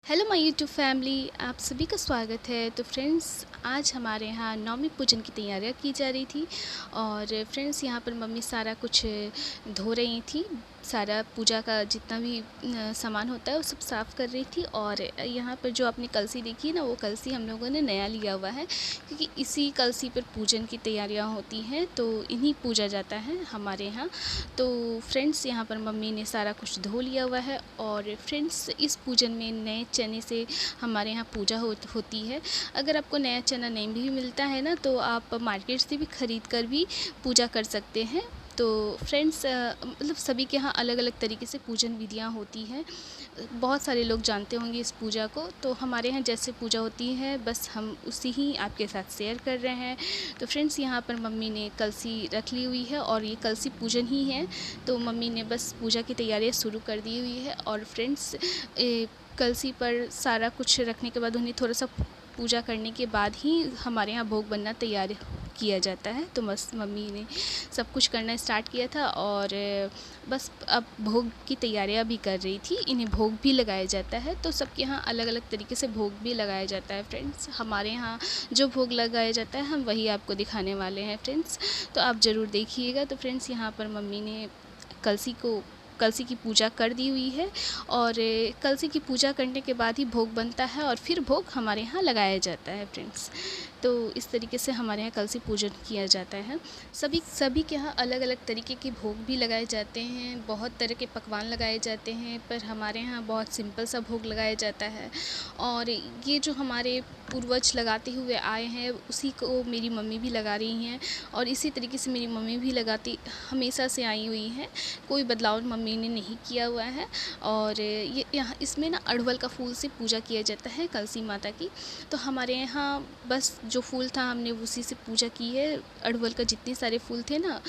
Hello my YouTube family, आप सभी का स्वागत है। तो फ्रेंड्स, आज हमारे यहाँ नवमी पूजन की तैयारियां की जा रही थी। और फ्रेंड्स, यहाँ पर मम्मी सारा कुछ धो रही थी। सारा पूजा का जितना भी सामान होता है वो सब साफ़ कर रही थी। और यहाँ पर जो आपने कलसी देखी ना, वो कलसी हम लोगों ने नया लिया हुआ है, क्योंकि इसी कलसी पर पूजन की तैयारियाँ होती हैं, तो इन्हीं पूजा जाता है हमारे यहाँ। तो फ्रेंड्स, यहाँ पर मम्मी ने सारा कुछ धो लिया हुआ है। और फ्रेंड्स, इस पूजन में नए चने से हमारे यहाँ पूजा होती है। अगर आपको नया चना नहीं भी मिलता है ना, तो आप मार्केट से भी ख़रीद कर भी पूजा कर सकते हैं। तो फ्रेंड्स, मतलब सभी के यहाँ अलग अलग तरीके से पूजन विधियाँ होती हैं। बहुत सारे लोग जानते होंगे इस पूजा को। तो हमारे यहाँ जैसे पूजा होती है, बस हम उसी ही आपके साथ शेयर कर रहे हैं। तो फ्रेंड्स, यहाँ पर मम्मी ने कलसी रख ली हुई है, और ये कलसी पूजन ही है। तो मम्मी ने बस पूजा की तैयारियाँ शुरू कर दी हुई है। और फ्रेंड्स, कलसी पर सारा कुछ रखने के बाद, उन्हें थोड़ा सा पूजा करने के बाद ही हमारे यहाँ भोग बनना तैयार किया जाता है। तो बस मम्मी ने सब कुछ करना स्टार्ट किया था, और बस अब भोग की तैयारियां भी कर रही थी। इन्हें भोग भी लगाया जाता है। तो सबके यहाँ अलग अलग तरीके से भोग भी लगाया जाता है फ्रेंड्स। हमारे यहाँ जो भोग लगाया जाता है, हम वही आपको दिखाने वाले हैं फ्रेंड्स। तो आप ज़रूर देखिएगा। तो फ्रेंड्स, यहाँ पर मम्मी ने कलसी की पूजा कर दी हुई है। और कलसी की पूजा करने के बाद ही भोग बनता है, और फिर भोग हमारे यहाँ लगाया जाता है फ्रेंड्स। तो इस तरीके से हमारे यहाँ कलसी पूजन किया जाता है। सभी के यहाँ अलग अलग तरीके के भोग भी लगाए जाते हैं, बहुत तरह के पकवान लगाए जाते हैं, पर हमारे यहाँ बहुत सिंपल सा भोग लगाया जाता है। और ये जो हमारे पूर्वज लगाते हुए आए हैं, उसी को मेरी मम्मी भी लगा रही हैं, और इसी तरीके से मेरी मम्मी भी लगाती हमेशा से आई हुई हैं। कोई बदलाव मम्मी ने नहीं किया हुआ है। और ये यहाँ इसमें ना अड़हुल का फूल से पूजा किया जाता है कलसी माता की। तो हमारे यहाँ बस जो फूल था, हमने उसी से पूजा की है। अड़हुल का जितने सारे फूल थे ना,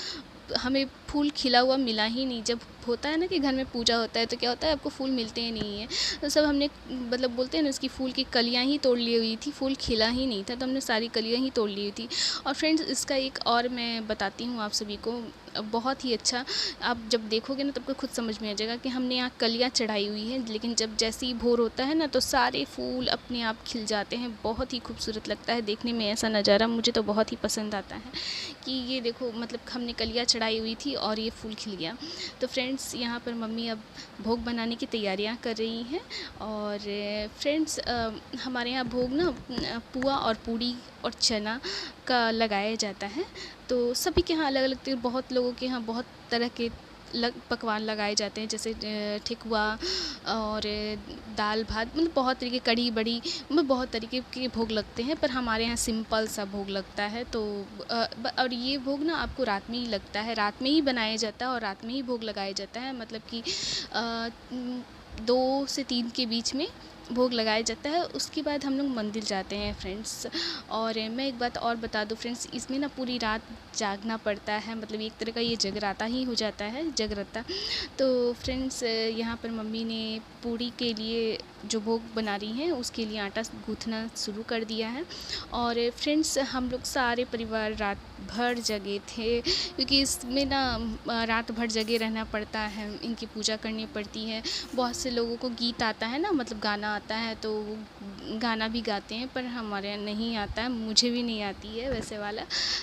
हमें फूल खिला हुआ मिला ही नहीं। जब होता है ना कि घर में पूजा होता है, तो क्या होता है, आपको फूल मिलते ही नहीं हैं। तो सब हमने, मतलब बोलते हैं ना, उसकी फूल की कलियाँ ही तोड़ ली हुई थी, फूल खिला ही नहीं था, तो हमने सारी कलियाँ ही तोड़ ली हुई थी। और फ्रेंड्स, इसका एक और मैं बताती हूँ आप सभी को, बहुत ही अच्छा। आप जब देखोगे ना, तब आपको खुद समझ में आ जाएगा कि हमने यहाँ कलियाँ चढ़ाई हुई हैं, लेकिन जब जैसे ही भोर होता है ना, तो सारे फूल अपने आप खिल जाते हैं। बहुत ही खूबसूरत लगता है देखने में ऐसा नज़ारा। मुझे तो बहुत ही पसंद आता है कि ये देखो, मतलब हमने कलियाँ चढ़ाई हुई थी और ये फूल खिल गया। तो फ्रेंड्स, यहाँ पर मम्मी अब भोग बनाने की तैयारियाँ कर रही हैं। और फ्रेंड्स, हमारे यहाँ भोग ना पुआ और पूड़ी और चना का लगाया जाता है। तो सभी के यहाँ अलग अलग, बहुत लोगों के यहाँ बहुत तरह के पकवान लगाए जाते हैं, जैसे ठेकुआ और दाल भात, मतलब बहुत तरीके, कढ़ी बड़ी, मतलब बहुत तरीके के भोग लगते हैं। पर हमारे यहाँ सिंपल सा भोग लगता है। तो और ये भोग ना आपको रात में ही लगता है, रात में ही बनाया जाता है, और रात में ही भोग लगाया जाता है। मतलब कि 2 से 3 के बीच में भोग लगाया जाता है। उसके बाद हम लोग मंदिर जाते हैं फ्रेंड्स। और मैं एक बात और बता दूं फ्रेंड्स, इसमें ना पूरी रात जागना पड़ता है, मतलब एक तरह का ये जगराता ही हो जाता है, जगराता। तो फ्रेंड्स, यहाँ पर मम्मी ने पूड़ी के लिए जो भोग बना रही हैं, उसके लिए आटा गूँथना शुरू कर दिया है। और फ्रेंड्स, हम लोग सारे परिवार रात भर जगे थे, क्योंकि इसमें ना रात भर जगे रहना पड़ता है, इनकी पूजा करनी पड़ती है। बहुत से लोगों को गीत आता है ना, मतलब गाना आता है, तो वो गाना भी गाते हैं, पर हमारे यहाँ नहीं आता है। मुझे भी नहीं आती है वैसे वाला,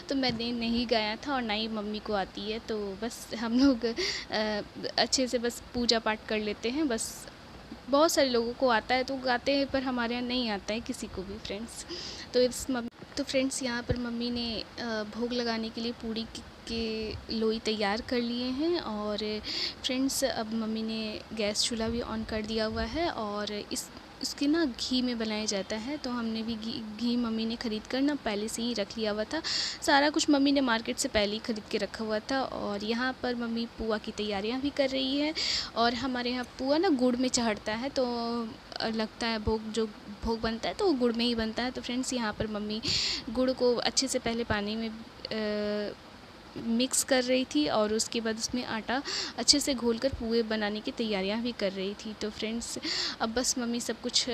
तो मैंने नहीं गाया था, और ना ही मम्मी को आती है। तो बस हम लोग अच्छे से बस पूजा पाठ कर लेते हैं। बस बहुत सारे लोगों को आता है तो गाते हैं, पर हमारे यहाँ नहीं आता है किसी को भी फ्रेंड्स। तो फ्रेंड्स, यहाँ पर मम्मी ने भोग लगाने के लिए पूड़ी के लोई तैयार कर लिए हैं। और फ्रेंड्स, अब मम्मी ने गैस चूल्हा भी ऑन कर दिया हुआ है, और इसके ना घी में बनाया जाता है। तो हमने भी घी मम्मी ने ख़रीद कर ना पहले से ही रख लिया हुआ था। सारा कुछ मम्मी ने मार्केट से पहले ही ख़रीद के रखा हुआ था। और यहाँ पर मम्मी पुआ की तैयारियाँ भी कर रही है। और हमारे यहाँ पुआ ना गुड़ में चढ़ता है, तो लगता है जो भोग बनता है तो वो गुड़ में ही बनता है। तो फ्रेंड्स, यहाँ पर मम्मी गुड़ को अच्छे से पहले पानी में मिक्स कर रही थी, और उसके बाद उसमें आटा अच्छे से घोलकर पुए बनाने की तैयारियां भी कर रही थी। तो फ्रेंड्स, अब बस मम्मी सब कुछ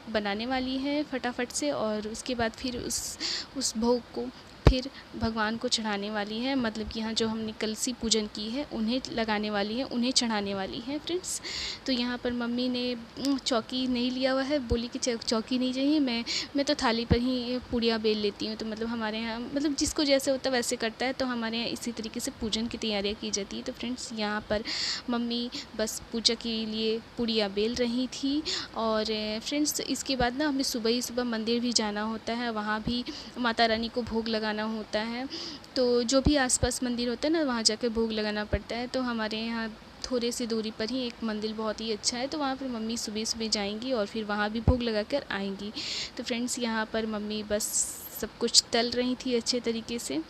बनाने वाली है फटाफट से, और उसके बाद फिर उस भोग को फिर भगवान को चढ़ाने वाली है, मतलब कि यहाँ जो हमने कलसी पूजन की है उन्हें लगाने वाली है, उन्हें चढ़ाने वाली है फ्रेंड्स। तो यहाँ पर मम्मी ने चौकी नहीं लिया हुआ है, बोली कि चौकी नहीं चाहिए, मैं तो थाली पर ही पूड़ियाँ बेल लेती हूँ। तो मतलब हमारे यहाँ मतलब जिसको जैसे होता है वैसे करता है, तो हमारे यहाँ इसी तरीके से पूजन की तैयारियाँ की जाती है। तो फ्रेंड्स यहाँ पर मम्मी बस पूजा के लिए पूड़ियाँ बेल रही थी। और फ्रेंड्स इसके बाद ना हमें सुबह ही सुबह मंदिर भी जाना होता है, वहाँ भी माता रानी को भोग लगाना होता है। तो जो भी आसपास मंदिर होता है ना, वहाँ जाकर भोग लगाना पड़ता है। तो हमारे यहाँ थोड़े से दूरी पर ही एक मंदिर बहुत ही अच्छा है, तो वहाँ पर मम्मी सुबह सुबह जाएंगी और फिर वहाँ भी भोग लगा कर आएंगी। तो फ्रेंड्स यहाँ पर मम्मी बस सब कुछ तल रही थी अच्छे तरीके से।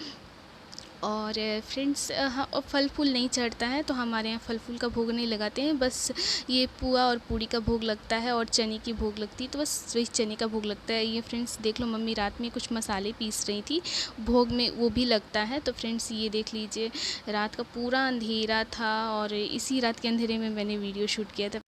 और फ्रेंड्स हाँ, फल फूल नहीं चढ़ता है, तो हमारे यहाँ फल फूल का भोग नहीं लगाते हैं, बस ये पुआ और पूड़ी का भोग लगता है और चने की भोग लगती है। तो बस वही चने का भोग लगता है। ये फ्रेंड्स देख लो, मम्मी रात में कुछ मसाले पीस रही थी, भोग में वो भी लगता है। तो फ्रेंड्स ये देख लीजिए, रात का पूरा अंधेरा था और इसी रात के अंधेरे में मैंने वीडियो शूट किया था।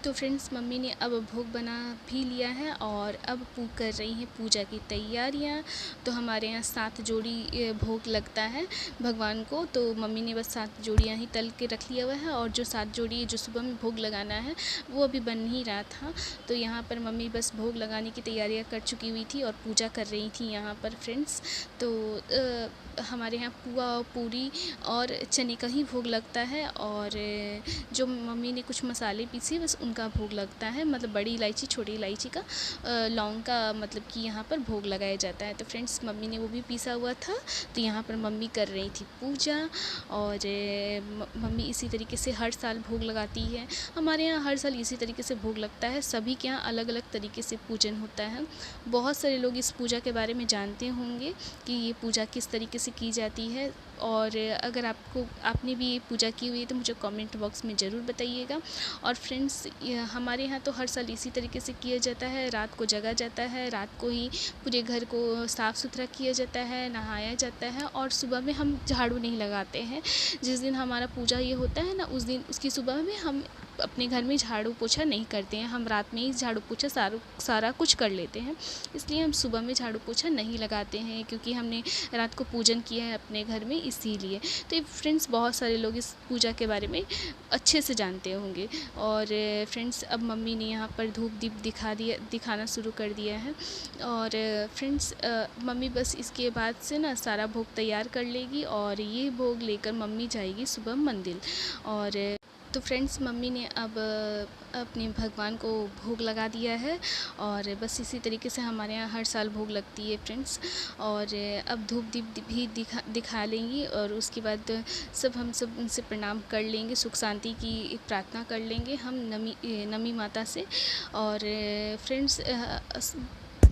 तो फ्रेंड्स मम्मी ने अब भोग बना भी लिया है और अब कर रही हैं पूजा की तैयारियां। तो हमारे यहाँ 7 जोड़ी भोग लगता है भगवान को, तो मम्मी ने बस 7 जोड़ियाँ ही तल के रख लिया हुआ है। और जो 7 जोड़ी जो सुबह में भोग लगाना है वो अभी बन ही रहा था। तो यहाँ पर मम्मी बस भोग लगाने की तैयारियाँ कर चुकी हुई थी और पूजा कर रही थी यहाँ पर फ्रेंड्स। तो हमारे यहाँ पुआ और पूरी और चने का ही भोग लगता है। और जो मम्मी ने कुछ मसाले पीसे बस उनका भोग लगता है, मतलब बड़ी इलायची छोटी इलायची का लौंग का मतलब कि यहाँ पर भोग लगाया जाता है। तो फ्रेंड्स मम्मी ने वो भी पीसा हुआ था। तो यहाँ पर मम्मी कर रही थी पूजा। और मम्मी इसी तरीके से हर साल भोग लगाती है। हमारे यहाँ हर साल इसी तरीके से भोग लगता है। सभी के यहाँ अलग अलग तरीके से पूजन होता है। बहुत सारे लोग इस पूजा के बारे में जानते होंगे कि ये पूजा किस तरीके से की जाती है। और अगर आपने भी ये पूजा की हुई है तो मुझे कमेंट बॉक्स में ज़रूर बताइएगा। और फ्रेंड्स हमारे यहाँ तो हर साल इसी तरीके से किया जाता है। रात को जगा जाता है, रात को ही पूरे घर को साफ़ सुथरा किया जाता है, नहाया जाता है। और सुबह में हम झाड़ू नहीं लगाते हैं। जिस दिन हमारा पूजा ये होता है ना, उस दिन उसकी सुबह में हम अपने घर में झाड़ू पोछा नहीं करते हैं। हम रात में ही झाड़ू पोछा सारा कुछ कर लेते हैं, इसलिए हम सुबह में झाड़ू पोछा नहीं लगाते हैं, क्योंकि हमने रात को पूजन किया है अपने घर में, इसीलिए। तो फ्रेंड्स बहुत सारे लोग इस पूजा के बारे में अच्छे से जानते होंगे। और फ्रेंड्स अब मम्मी ने यहाँ पर धूप दीप दिखाना शुरू कर दिया है। और फ्रेंड्स मम्मी बस इसके बाद से ना सारा भोग तैयार कर लेगी और ये भोग लेकर मम्मी जाएगी सुबह मंदिर। और तो फ्रेंड्स मम्मी ने अब अपने भगवान को भोग लगा दिया है। और बस इसी तरीके से हमारे यहाँ हर साल भोग लगती है फ्रेंड्स। और अब धूप दीप भी दिखा लेंगी और उसके बाद हम सब उनसे प्रणाम कर लेंगे, सुख शांति की प्रार्थना कर लेंगे हम नमी माता से। और फ्रेंड्स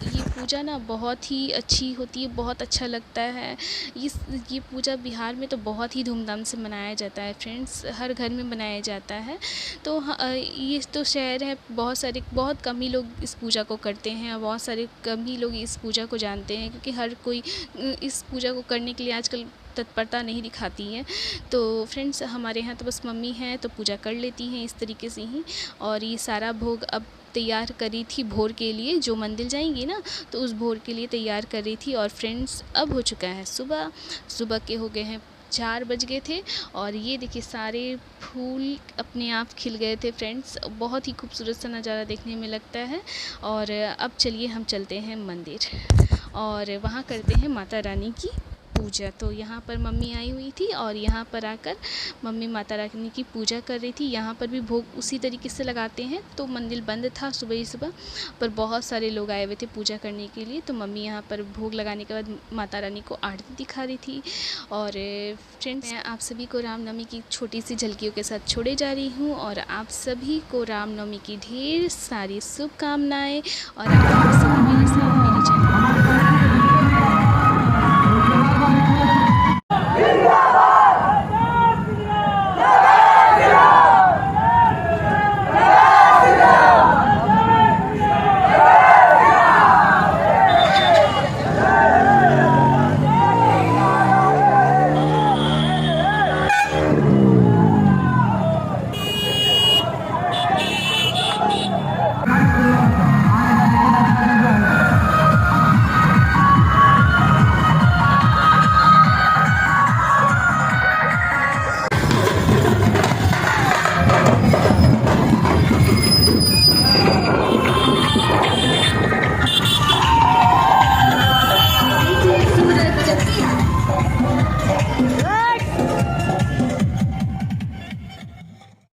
ये पूजा ना बहुत ही अच्छी होती है, बहुत अच्छा लगता है। ये पूजा बिहार में तो बहुत ही धूमधाम से मनाया जाता है फ्रेंड्स, हर घर में मनाया जाता है। तो ये तो शहर है, बहुत कम ही लोग इस पूजा को करते हैं और बहुत सारे कम ही लोग इस पूजा को जानते हैं, क्योंकि हर कोई इस पूजा को करने के लिए आजकल तत्परता नहीं दिखाती हैं। तो फ्रेंड्स हमारे यहाँ तो बस मम्मी हैं तो पूजा कर लेती हैं इस तरीके से ही। और ये सारा भोग अब तैयार करी थी भोर के लिए, जो मंदिर जाएंगी ना तो उस भोर के लिए तैयार कर रही थी। और फ्रेंड्स अब हो चुका है सुबह के हो गए हैं 4 बज गए थे। और ये देखिए सारे फूल अपने आप खिल गए थे फ्रेंड्स, बहुत ही खूबसूरत सा नज़ारा देखने में लगता है। और अब चलिए हम चलते हैं मंदिर और वहाँ करते हैं माता रानी की पूजा। तो यहाँ पर मम्मी आई हुई थी और यहाँ पर आकर मम्मी माता रानी की पूजा कर रही थी। यहाँ पर भी भोग उसी तरीके से लगाते हैं। तो मंदिर बंद था सुबह ही सुबह, पर बहुत सारे लोग आए हुए थे पूजा करने के लिए। तो मम्मी यहाँ पर भोग लगाने के बाद माता रानी को आरती दिखा रही थी। और फ्रेंड्स मैं आप सभी को रामनवमी की छोटी सी झलकियों के साथ छोड़े जा रही हूँ। और आप सभी को रामनवमी की ढेर सारी शुभकामनाएँ। और आप सभी मेरे साथ मेरे चैनल